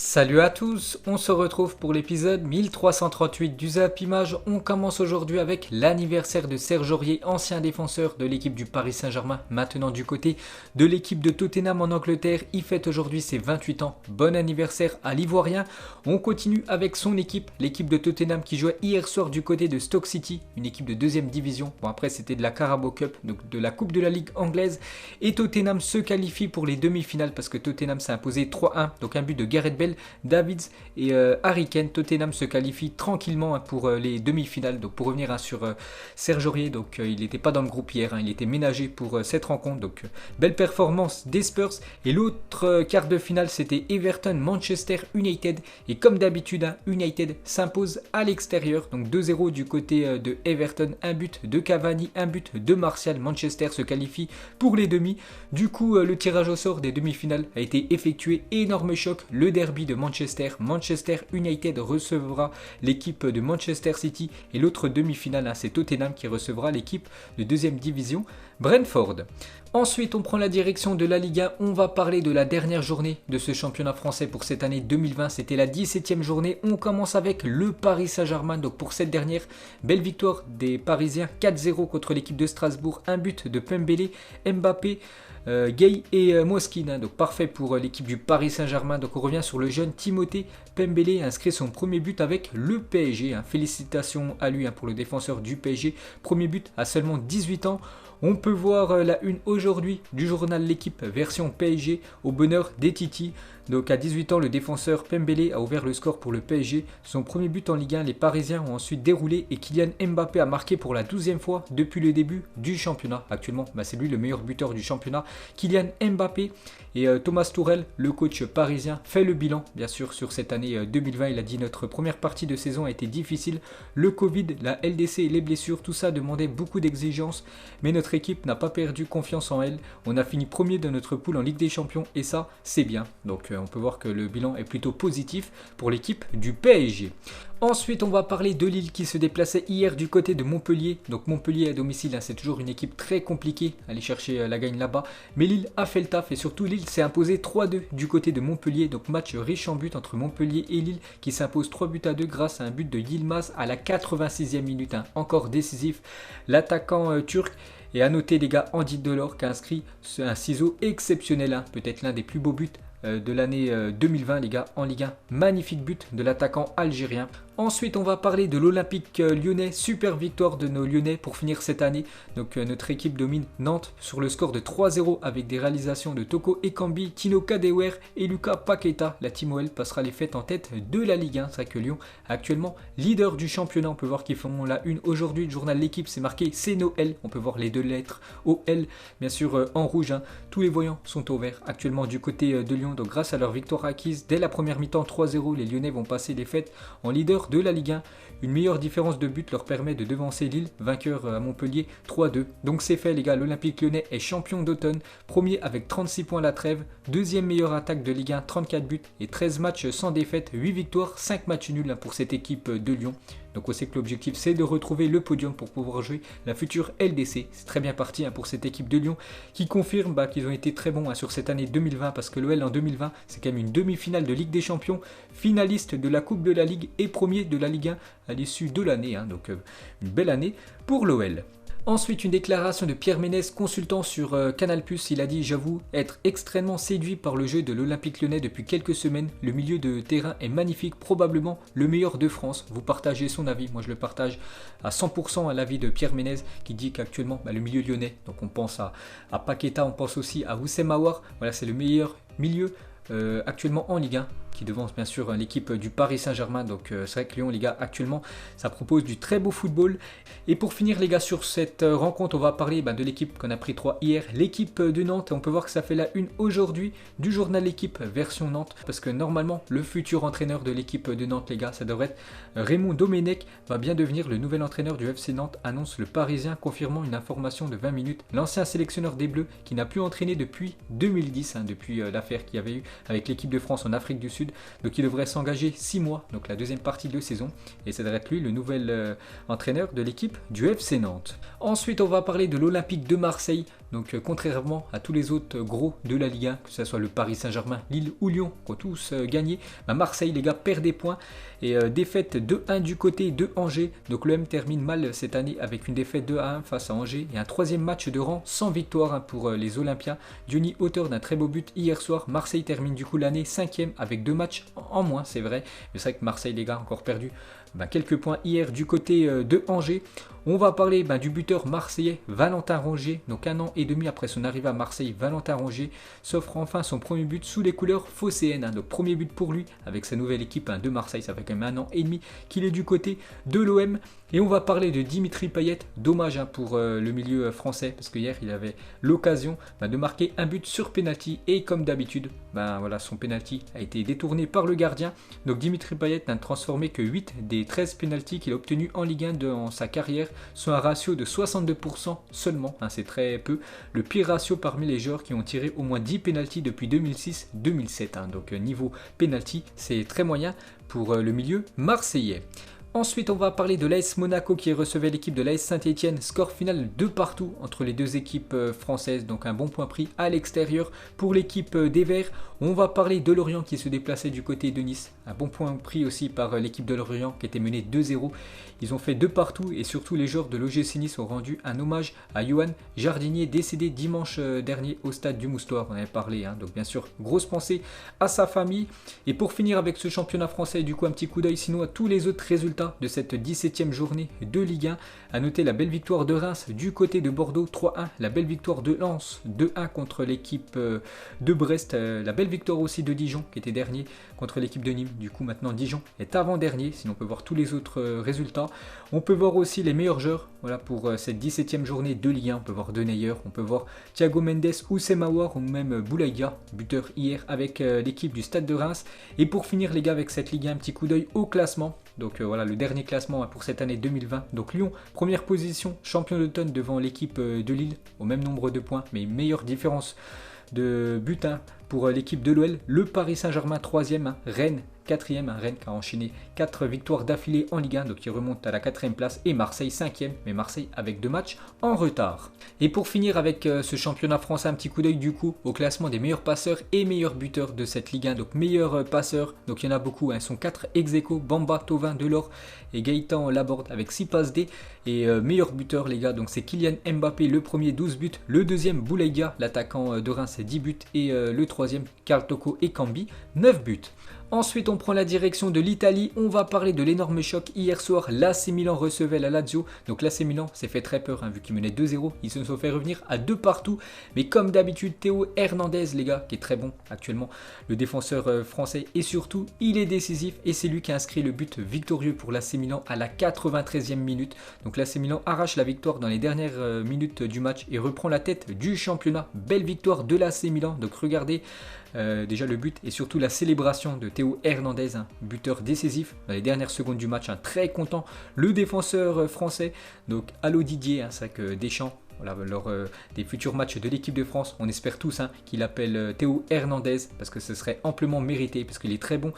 Salut à tous, on se retrouve pour l'épisode 1338 du Zap Image. On commence aujourd'hui avec l'anniversaire de Serge Aurier, ancien défenseur de l'équipe du Paris Saint-Germain, maintenant du côté de l'équipe de Tottenham en Angleterre. Il fête aujourd'hui ses 28 ans, bon anniversaire à l'Ivoirien. On continue avec son équipe, l'équipe de Tottenham qui jouait hier soir du côté de Stoke City, une équipe de deuxième division. Bon après c'était de la Carabao Cup, donc de la Coupe de la Ligue anglaise. Et Tottenham se qualifie pour les demi-finales parce que Tottenham s'est imposé 3-1, donc un but de Gareth Bale, Davids et Harry Kane. Tottenham se qualifie tranquillement pour les demi-finales. Donc pour revenir sur Serge Aurier, donc il n'était pas dans le groupe hier, il était ménagé pour cette rencontre. Donc belle performance des Spurs. Et l'autre quart de finale c'était Everton-Manchester United. Et comme d'habitude, United s'impose à l'extérieur. Donc 2-0 du côté de Everton, un but de Cavani, un but de Martial. Manchester se qualifie pour les demi. Du coup le tirage au sort des demi-finales a été effectué. Énorme choc, le derby de Manchester. Manchester United recevra l'équipe de Manchester City et l'autre demi-finale, c'est Tottenham qui recevra l'équipe de deuxième division Brentford. Ensuite, on prend la direction de la Ligue 1. On va parler de la dernière journée de ce championnat français pour cette année 2020. C'était la 17e journée. On commence avec le Paris Saint-Germain. Donc pour cette dernière, belle victoire des Parisiens 4-0 contre l'équipe de Strasbourg. Un but de Pembele, Mbappé, Gay et Moskine. Donc parfait pour l'équipe du Paris Saint-Germain. Donc on revient sur le jeune Timothée Pembele, inscrit son premier but avec le PSG. Félicitations à lui pour le défenseur du PSG. Premier but à seulement 18 ans. On peut voir la une aujourd'hui du journal L'équipe version PSG au bonheur des Titi. Donc à 18 ans, le défenseur Pembele a ouvert le score pour le PSG. Son premier but en Ligue 1, les Parisiens ont ensuite déroulé et Kylian Mbappé a marqué pour la 12e fois depuis le début du championnat. Actuellement, c'est lui le meilleur buteur du championnat, Kylian Mbappé. Et Thomas Tuchel, le coach parisien, fait le bilan bien sûr sur cette année 2020. Il a dit: notre première partie de saison a été difficile. Le Covid, la LDC et les blessures, tout ça demandait beaucoup d'exigences. Mais notre équipe n'a pas perdu confiance en elle. On a fini premier de notre poule en Ligue des Champions et ça, c'est bien. Donc on peut voir que le bilan est plutôt positif pour l'équipe du PSG. Ensuite, on va parler de Lille qui se déplaçait hier du côté de Montpellier. Donc Montpellier à domicile, c'est toujours une équipe très compliquée. Aller chercher la gagne là-bas. Mais Lille a fait le taf et surtout Lille s'est imposé 3-2 du côté de Montpellier. Donc match riche en buts entre Montpellier et Lille qui s'impose 3-2 grâce à un but de Yilmaz à la 86e minute. Encore décisif. L'attaquant turc. Et à noter les gars, Andy Delors qui a inscrit un ciseau exceptionnel. Peut-être l'un des plus beaux buts de l'année 2020 les gars en Ligue 1. Magnifique but de l'attaquant algérien. Ensuite, on va parler de l'Olympique lyonnais. Super victoire de nos Lyonnais pour finir cette année. Donc notre équipe domine Nantes sur le score de 3-0 avec des réalisations de Toko Ekambi, Tino Kadewere et Lucas Paqueta. La Team OL passera les fêtes en tête de la Ligue 1. C'est vrai que Lyon est actuellement leader du championnat. On peut voir qu'ils font la une aujourd'hui. Le journal L'équipe, c'est marqué c'est Noël. On peut voir les deux lettres OL bien sûr en rouge. Tous les voyants sont au vert actuellement du côté de Lyon. Donc grâce à leur victoire acquise dès la première mi-temps 3-0, les Lyonnais vont passer les fêtes en leader de la Ligue 1. Une meilleure différence de but leur permet de devancer Lille, vainqueur à Montpellier 3-2. Donc c'est fait les gars, l'Olympique lyonnais est champion d'automne, premier avec 36 points à la trêve, deuxième meilleure attaque de Ligue 1, 34 buts et 13 matchs sans défaite, 8 victoires, 5 matchs nuls pour cette équipe de Lyon. Donc on sait que l'objectif c'est de retrouver le podium pour pouvoir jouer la future LDC. C'est très bien parti pour cette équipe de Lyon qui confirme qu'ils ont été très bons sur cette année 2020 parce que l'OL en 2020 c'est quand même une demi-finale de Ligue des Champions, finaliste de la Coupe de la Ligue et premier de la Ligue 1 à l'issue de l'année. Donc une belle année pour l'OL. Ensuite, une déclaration de Pierre Ménès, consultant sur Canal+. Il a dit: j'avoue être extrêmement séduit par le jeu de l'Olympique lyonnais depuis quelques semaines. Le milieu de terrain est magnifique, probablement le meilleur de France. Vous partagez son avis, moi je le partage à 100% à l'avis de Pierre Ménès qui dit qu'actuellement le milieu lyonnais, donc on pense à Paqueta, on pense aussi à Houssem Aouar. Voilà, c'est le meilleur milieu actuellement en Ligue 1. Qui devance bien sûr l'équipe du Paris Saint-Germain. Donc c'est vrai que Lyon les gars actuellement ça propose du très beau football. Et pour finir les gars sur cette rencontre, on va parler de l'équipe qu'on a pris 3 hier, l'équipe de Nantes. Et on peut voir que ça fait la une aujourd'hui du journal L'équipe version Nantes. Parce que normalement le futur entraîneur de l'équipe de Nantes les gars, ça devrait être Raymond Domenech, va bien devenir le nouvel entraîneur du FC Nantes, annonce le Parisien confirmant une information de 20 minutes. L'ancien sélectionneur des Bleus qui n'a plus entraîné depuis 2010, depuis l'affaire qu'il y avait eu avec l'équipe de France en Afrique du Sud. Donc il devrait s'engager 6 mois, donc la deuxième partie de saison. Et ça devrait être lui le nouvel entraîneur de l'équipe du FC Nantes. Ensuite on va parler de l'Olympique de Marseille. Donc contrairement à tous les autres gros de la Ligue 1, que ce soit le Paris Saint-Germain, Lille ou Lyon, qui ont tous gagné, Marseille les gars perd des points et défaite 2-1 du côté de Angers. Donc l'OM termine mal cette année avec une défaite 2-1 face à Angers et un troisième match de rang sans victoire pour les Olympiens. Diony, auteur d'un très beau but hier soir. Marseille termine du coup l'année 5e avec 2 matchs en moins, c'est vrai. Mais c'est vrai que Marseille les gars encore perdu quelques points hier du côté de Angers. On va parler du buteur marseillais Valentin Rongier. Donc 1 an et demi après son arrivée à Marseille, Valentin Rongier s'offre enfin son premier but sous les couleurs phocéennes. Donc premier but pour lui avec sa nouvelle équipe de Marseille. Ça fait quand même 1 an et demi qu'il est du côté de l'OM. Et on va parler de Dimitri Payet. Dommage pour le milieu français parce que hier il avait l'occasion de marquer un but sur penalty. Et comme d'habitude, voilà, son penalty a été détourné par le gardien. Donc Dimitri Payet n'a transformé que 8 des 13 penaltys qu'il a obtenus en Ligue 1 dans sa carrière, soit un ratio de 62% seulement, c'est très peu. Le pire ratio parmi les joueurs qui ont tiré au moins 10 penaltys depuis 2006-2007. Donc niveau penalty, c'est très moyen pour le milieu marseillais. Ensuite, on va parler de l'AS Monaco qui recevait l'équipe de l'AS Saint-Etienne. Score final 2 partout entre les deux équipes françaises. Donc un bon point pris à l'extérieur pour l'équipe des Verts. On va parler de Lorient qui se déplaçait du côté de Nice. Un bon point pris aussi par l'équipe de Lorient qui était menée 2-0. Ils ont fait 2 partout et surtout les joueurs de l'OGC Nice ont rendu un hommage à Yohan Jardinier décédé dimanche dernier au stade du Moustoir. On avait parlé, donc bien sûr, grosse pensée à sa famille. Et pour finir avec ce championnat français, du coup un petit coup d'œil sinon à tous les autres résultats de cette 17e journée de Ligue 1. A noter la belle victoire de Reims du côté de Bordeaux 3-1, la belle victoire de Lens 2-1 contre l'équipe de Brest, la belle victoire aussi de Dijon qui était dernier contre l'équipe de Nîmes. Du coup maintenant Dijon est avant-dernier, sinon on peut voir tous les autres résultats. On peut voir aussi les meilleurs joueurs pour cette 17e journée de Ligue 1. On peut voir Denayer, on peut voir Thiago Mendes ou Semawar ou même Boulaïga, buteur hier avec l'équipe du Stade de Reims. Et pour finir les gars avec cette Ligue 1, un petit coup d'œil au classement. Donc voilà le dernier classement pour cette année 2020. Donc Lyon, première position, champion d'automne devant l'équipe de Lille au même nombre de points, mais une meilleure différence de but pour l'équipe de l'OL. Le Paris Saint-Germain 3e, Rennes 4e, Rennes qui a enchaîné 4 victoires d'affilée en Ligue 1, donc il remonte à la 4e place, et Marseille 5e, mais Marseille avec 2 matchs en retard. Et pour finir avec ce championnat français, un petit coup d'œil du coup au classement des meilleurs passeurs et meilleurs buteurs de cette Ligue 1. Donc meilleurs passeurs, donc il y en a beaucoup, ils sont 4 ex-aequo, Bamba, Thauvin, Delors et Gaëtan Laborde avec 6 passes D. Et meilleurs buteurs les gars, donc c'est Kylian Mbappé, le premier 12 buts, le deuxième Boulaïga, l'attaquant de Reims 10 buts, et le troisième Karl Toko Ekambi 9 buts. Ensuite, on prend la direction de l'Italie. On va parler de l'énorme choc. Hier soir, l'AC Milan recevait la Lazio. Donc l'AC Milan s'est fait très peur vu qu'il menait 2-0. Ils se sont fait revenir à 2 partout. Mais comme d'habitude, Théo Hernandez, les gars, qui est très bon actuellement, le défenseur français. Et surtout, il est décisif. Et c'est lui qui a inscrit le but victorieux pour l'AC Milan à la 93e minute. Donc l'AC Milan arrache la victoire dans les dernières minutes du match et reprend la tête du championnat. Belle victoire de l'AC Milan. Donc regardez déjà le but et surtout la célébration de Théo Hernandez, buteur décisif dans les dernières secondes du match, très content le défenseur français. Donc allô Didier, c'est vrai que Deschamps, lors des futurs matchs de l'équipe de France, on espère tous qu'il appelle Théo Hernandez parce que ce serait amplement mérité parce qu'il est très bon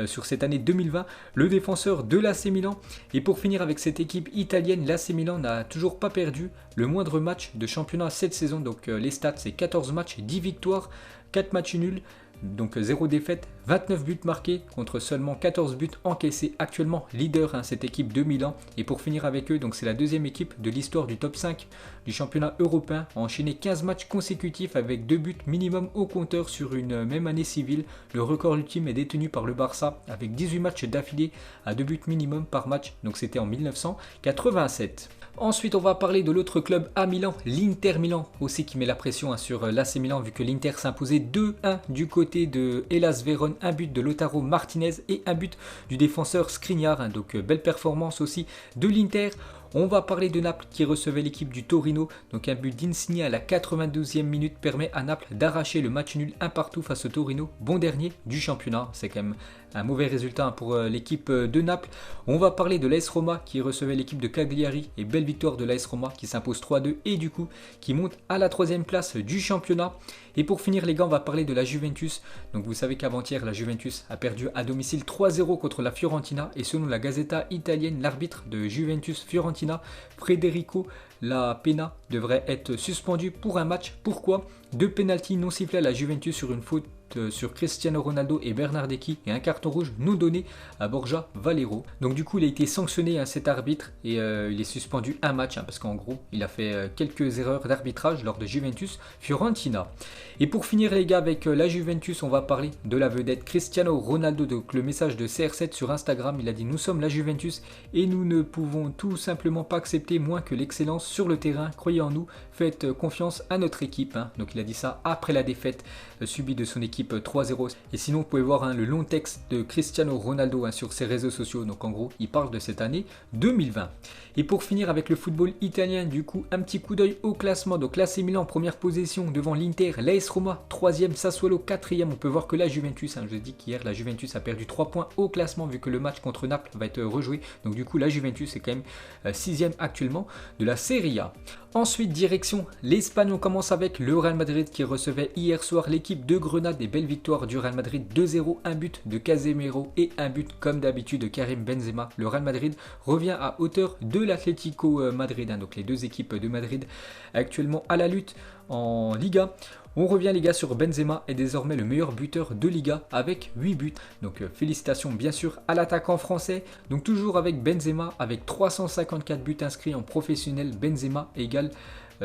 sur cette année 2020, le défenseur de l'AC Milan. Et pour finir avec cette équipe italienne, l'AC Milan n'a toujours pas perdu le moindre match de championnat cette saison. Donc les stats, c'est 14 matchs, 10 victoires, 4 matchs nuls, donc 0 défaite, 29 buts marqués contre seulement 14 buts encaissés. Actuellement leader cette équipe de Milan. Et pour finir avec eux, donc c'est la deuxième équipe de l'histoire du top 5 du championnat européen à enchaîner 15 matchs consécutifs avec 2 buts minimum au compteur sur une même année civile. Le record ultime est détenu par le Barça avec 18 matchs d'affilée à 2 buts minimum par match. Donc c'était en 1987. Ensuite, on va parler de l'autre club à Milan, l'Inter Milan, aussi qui met la pression sur l'AC Milan vu que l'Inter s'imposait 2-1 du côté de Hellas Vérone, un but de Lautaro Martinez et un but du défenseur Skriniar. Donc belle performance aussi de l'Inter. On va parler de Naples qui recevait l'équipe du Torino. Donc un but d'Insigne à la 92e minute permet à Naples d'arracher le match nul 1 partout face au Torino, bon dernier du championnat. C'est quand même un mauvais résultat pour l'équipe de Naples. On va parler de l'AS Roma qui recevait l'équipe de Cagliari et belle victoire de l'AS Roma qui s'impose 3-2 et du coup qui monte à la 3e place du championnat. Et pour finir les gars, on va parler de la Juventus. Donc vous savez qu'avant-hier, la Juventus a perdu à domicile 3-0 contre la Fiorentina. Et selon la Gazzetta italienne, l'arbitre de Juventus-Fiorentina, Federico La Pena, devrait être suspendu pour un match. Pourquoi? 2 pénaltys non sifflés à la Juventus sur une faute sur Cristiano Ronaldo et Bernardeschi et un carton rouge non donné à Borja Valero. Donc du coup il a été sanctionné cet arbitre et il est suspendu un match parce qu'en gros il a fait quelques erreurs d'arbitrage lors de Juventus Fiorentina. Et pour finir les gars avec la Juventus, on va parler de la vedette Cristiano Ronaldo. Donc le message de CR7 sur Instagram, il a dit: nous sommes la Juventus et nous ne pouvons tout simplement pas accepter moins que l'excellence sur le terrain. Croyez en nous, faites confiance à notre équipe. Donc il a dit ça après la défaite subie de son équipe 3-0. Et sinon vous pouvez voir le long texte de Cristiano Ronaldo sur ses réseaux sociaux. Donc en gros il parle de cette année 2020. Et pour finir avec le football italien, du coup un petit coup d'œil au classement. Donc l'AC Milan en première position devant l'Inter, l'AS Roma 3e, Sassuolo 4e. On peut voir que la Juventus, je dis qu'hier la Juventus a perdu 3 points au classement vu que le match contre Naples va être rejoué. Donc du coup la Juventus est quand même 6e actuellement de la Serie A. Ensuite direction l'Espagne, on commence avec le Real Madrid qui recevait hier soir l'équipe de Grenade. Des belles victoires du Real Madrid 2-0, un but de Casemiro et un but comme d'habitude de Karim Benzema. Le Real Madrid revient à hauteur de l'Atlético Madrid, donc les deux équipes de Madrid actuellement à la lutte en Liga. On revient les gars sur Benzema, est désormais le meilleur buteur de Liga avec 8 buts. Donc félicitations bien sûr à l'attaquant français. Donc toujours avec Benzema avec 354 buts inscrits en professionnel. Benzema égale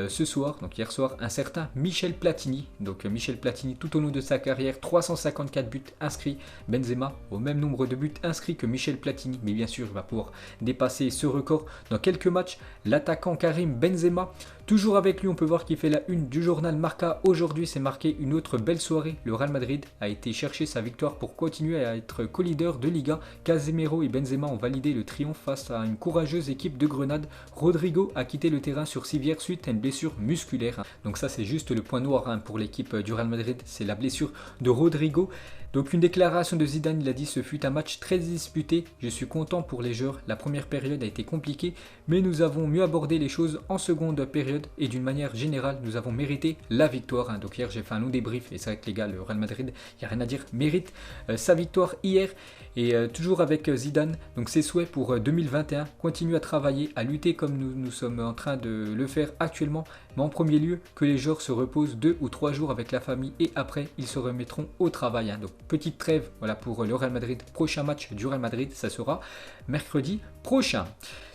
ce soir, donc hier soir, un certain Michel Platini. Donc Michel Platini tout au long de sa carrière, 354 buts inscrits. Benzema au même nombre de buts inscrits que Michel Platini, mais bien sûr il va pouvoir dépasser ce record dans quelques matchs. L'attaquant Karim Benzema, toujours avec lui, on peut voir qu'il fait la une du journal Marca. Aujourd'hui c'est marqué une autre belle soirée. Le Real Madrid a été chercher sa victoire pour continuer à être co-leader de Liga. Casemiro et Benzema ont validé le triomphe face à une courageuse équipe de Grenade. Rodrigo a quitté le terrain sur civière suite à une blessure musculaire. Donc ça c'est juste le point noir pour l'équipe du Real Madrid, c'est la blessure de Rodrigo. Donc une déclaration de Zidane, il a dit: ce fut un match très disputé, je suis content pour les joueurs, la première période a été compliquée, mais nous avons mieux abordé les choses en seconde période et d'une manière générale, nous avons mérité la victoire. Donc hier j'ai fait un long débrief et c'est vrai que les gars, le Real Madrid, il n'y a rien à dire, mérite sa victoire hier. Et toujours avec Zidane, donc ses souhaits pour 2021, continue à travailler, à lutter comme nous sommes en train de le faire actuellement, mais en premier lieu que les joueurs se reposent 2 ou 3 jours avec la famille et après ils se remettront au travail. Donc petite trêve voilà pour le Real Madrid. Prochain match du Real Madrid, ça sera mercredi prochain.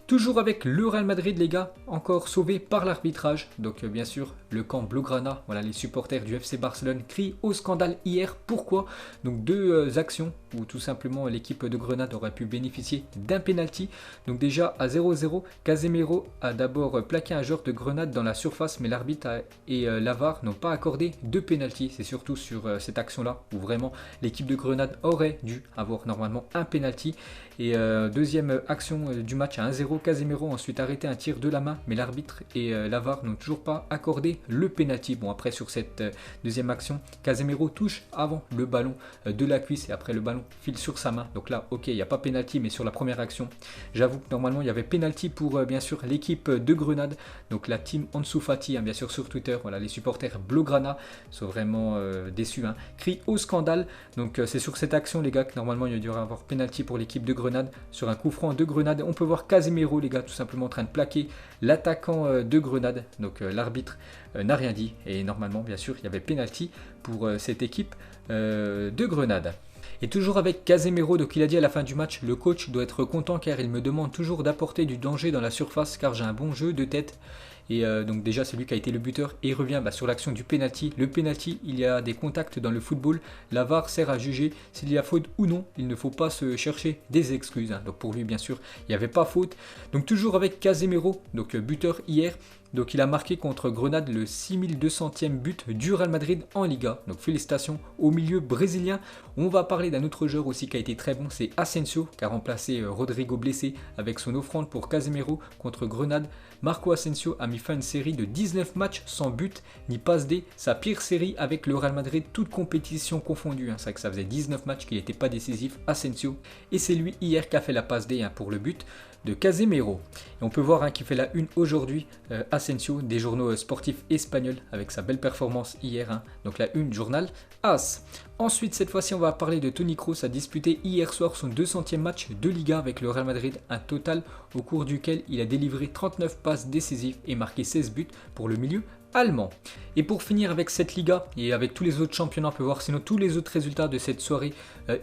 Toujours avec le Real Madrid les gars, encore sauvé par l'arbitrage. Donc bien sûr le camp Blaugrana, voilà les supporters du FC Barcelone crient au scandale hier. Pourquoi? Donc 2 actions où tout simplement l'équipe de Grenade aurait pu bénéficier d'un penalty. Donc déjà à 0-0, Casemiro a d'abord plaqué un joueur de Grenade dans la surface, mais l'arbitre et la VAR n'ont pas accordé de penalty. C'est surtout sur cette action là où vraiment l'équipe de Grenade aurait dû avoir normalement un penalty. Et deuxième action du match à 1-0, Casemiro a ensuite arrêté un tir de la main, mais l'arbitre et la VAR n'ont toujours pas accordé le penalty. Bon après sur cette deuxième action, Casemiro touche avant le ballon de la cuisse et après le ballon file sur sa main. Donc là ok, il n'y a pas penalty, mais sur la première action, j'avoue que normalement il y avait penalty pour bien sûr l'équipe de Grenade. Donc la team Ansu Fati, bien sûr sur Twitter, voilà les supporters Blaugrana sont vraiment déçus, crient au scandale. Donc c'est sur cette action les gars que normalement il y aurait avoir penalty pour l'équipe de Grenade. Sur un coup franc de Grenade, on peut voir Casemiro les gars tout simplement en train de plaquer l'attaquant de Grenade. Donc l'arbitre n'a rien dit et normalement bien sûr il y avait penalty pour cette équipe de Grenade. Et toujours avec Casemiro, donc il a dit à la fin du match: le coach doit être content car il me demande toujours d'apporter du danger dans la surface car j'ai un bon jeu de tête. Et donc déjà c'est lui qui a été le buteur et il revient sur l'action du penalty. Le penalty, il y a des contacts dans le football, la VAR sert à juger s'il y a faute ou non, il ne faut pas se chercher des excuses. Donc pour lui bien sûr il n'y avait pas faute. Donc toujours avec Casemiro, donc buteur hier. Donc il a marqué contre Grenade le 6200e but du Real Madrid en Liga. Donc félicitations au milieu brésilien. On va parler d'un autre joueur aussi qui a été très bon, c'est Asensio qui a remplacé Rodrigo blessé avec son offrande pour Casemiro contre Grenade. Marco Asensio a mis fin à une série de 19 matchs sans but ni passe D, sa pire série avec le Real Madrid, toute compétition confondue. C'est vrai que ça faisait 19 matchs qu'il n'était pas décisif, Asensio. Et c'est lui hier qui a fait la passe D pour le but de Casemiro. Et on peut voir qu'il fait la une aujourd'hui à Asensio des journaux sportifs espagnols avec sa belle performance hier, hein. Donc la une journal AS. Ensuite, cette fois-ci, on va parler de Toni Kroos a disputé hier soir son 200e match de Liga avec le Real Madrid, un total au cours duquel il a délivré 39 passes décisives et marqué 16 buts pour le milieu allemand. Et pour finir avec cette Liga et avec tous les autres championnats, on peut voir sinon tous les autres résultats de cette soirée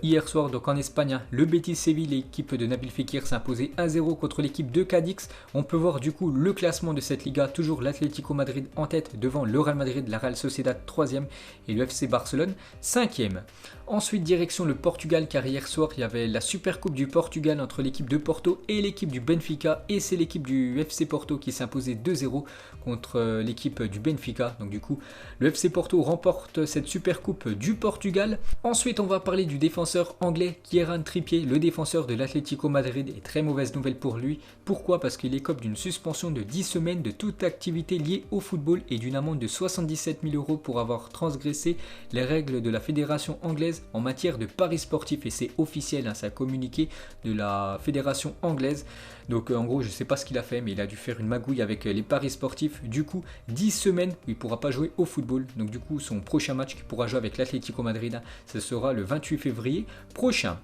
hier soir. Donc en Espagne, hein, le Betis Séville, l'équipe de Nabil Fekir s'est imposée 1-0 contre l'équipe de Cadix. On peut voir du coup le classement de cette Liga, toujours l'Atlético Madrid en tête devant le Real Madrid, la Real Sociedad 3e et le FC Barcelone 5e. Ensuite, direction le Portugal, car hier soir il y avait la Super Coupe du Portugal entre l'équipe de Porto et l'équipe du Benfica, et c'est l'équipe du FC Porto qui s'est imposée 2-0 contre l'équipe du Benfica. Donc du coup, le FC Porto remporte cette Super Coupe du Portugal. Ensuite, on va parler du défenseur anglais Kieran Trippier, le défenseur de l'Atlético Madrid, et très mauvaise nouvelle pour lui. Pourquoi? Parce qu'il écope d'une suspension de 10 semaines de toute activité liée au football et d'une amende de 77 000 € pour avoir transgressé les règles de la fédération anglaise en matière de paris sportifs, et c'est officiel, hein, ça a communiqué de la fédération anglaise. Donc en gros, je ne sais pas ce qu'il a fait, mais il a dû faire une magouille avec les paris sportifs. Du coup, 10 semaines où il ne pourra pas jouer au football. Donc du coup, son prochain match qu'il pourra jouer avec l'Atlético Madrid, hein, ce sera le 28 février prochain.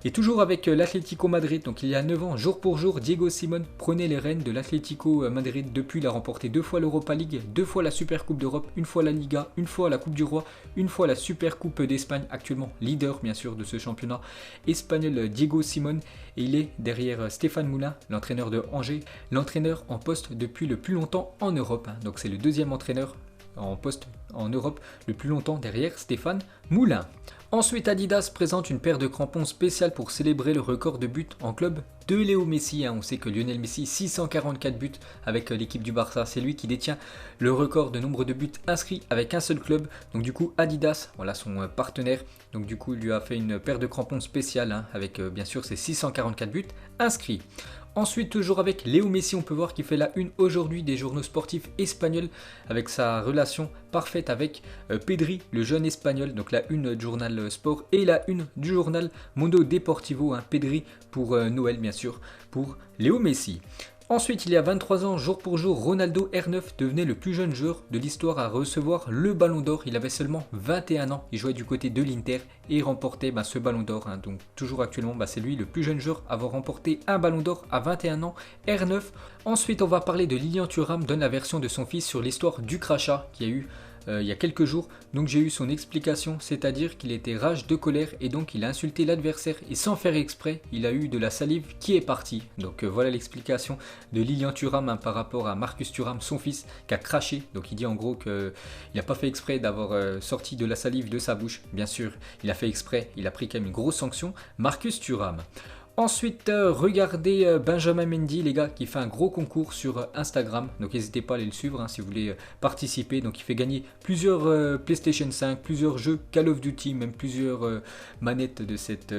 Et toujours avec l'Atlético Madrid, donc il y a 9 ans, jour pour jour, Diego Simón prenait les rênes de l'Atlético Madrid. Depuis, il a remporté 2 fois l'Europa League, 2 fois la Super Coupe d'Europe, une fois la Liga, une fois la Coupe du Roi, une fois la Super Coupe d'Espagne, actuellement leader bien sûr de ce championnat espagnol, Diego Simón. Et il est derrière Stéphane Moulin, l'entraîneur de Angers, l'entraîneur en poste depuis le plus longtemps en Europe, hein. Donc c'est le deuxième entraîneur en poste en Europe le plus longtemps derrière Stéphane Moulin. Ensuite, Adidas présente une paire de crampons spéciale pour célébrer le record de buts en club de Léo Messi, hein. On sait que Lionel Messi, 644 buts avec l'équipe du Barça, c'est lui qui détient le record de nombre de buts inscrits avec un seul club. Donc du coup, Adidas, voilà son partenaire, donc du coup il lui a fait une paire de crampons spéciale, hein, avec bien sûr ses 644 buts inscrits. Ensuite, toujours avec Léo Messi, on peut voir qu'il fait la une aujourd'hui des journaux sportifs espagnols avec sa relation parfaite avec Pedri, le jeune espagnol. Donc la une du journal Sport et la une du journal Mundo Deportivo, hein, Pedri pour Noël bien sûr, pour Léo Messi. Ensuite, il y a 23 ans, jour pour jour, Ronaldo R9 devenait le plus jeune joueur de l'histoire à recevoir le Ballon d'Or. Il avait seulement 21 ans, il jouait du côté de l'Inter et remportait ce Ballon d'Or, hein. Donc toujours actuellement, c'est lui le plus jeune joueur à avoir remporté un Ballon d'Or à 21 ans, R9. Ensuite, on va parler de Lilian Thuram, donne la version de son fils sur l'histoire du crachat qu'il y a eu il y a quelques jours. Donc j'ai eu son explication, c'est-à-dire qu'il était rage de colère et donc il a insulté l'adversaire et sans faire exprès, il a eu de la salive qui est partie. Donc voilà l'explication de Lilian Thuram, hein, par rapport à Marcus Thuram, son fils, qui a craché. Donc il dit en gros qu'il n'a pas fait exprès d'avoir sorti de la salive de sa bouche. Bien sûr, il a fait exprès, il a pris quand même une grosse sanction, Marcus Thuram. Ensuite, regardez Benjamin Mendy, les gars, qui fait un gros concours sur Instagram. Donc n'hésitez pas à aller le suivre, hein, si vous voulez participer. Donc il fait gagner plusieurs PlayStation 5, plusieurs jeux Call of Duty, même plusieurs manettes de cette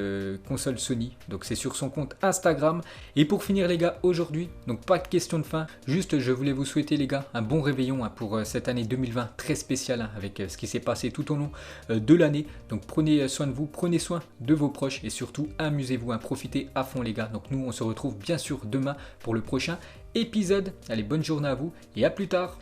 console Sony. Donc c'est sur son compte Instagram. Et pour finir les gars, aujourd'hui, donc pas de question de fin. Juste je voulais vous souhaiter les gars un bon réveillon, hein, pour cette année 2020 très spéciale, hein, avec ce qui s'est passé tout au long de l'année. Donc prenez soin de vous, prenez soin de vos proches et surtout amusez-vous, hein, profitez à fond les gars. Donc nous on se retrouve bien sûr demain pour le prochain épisode. Allez, bonne journée à vous et à plus tard.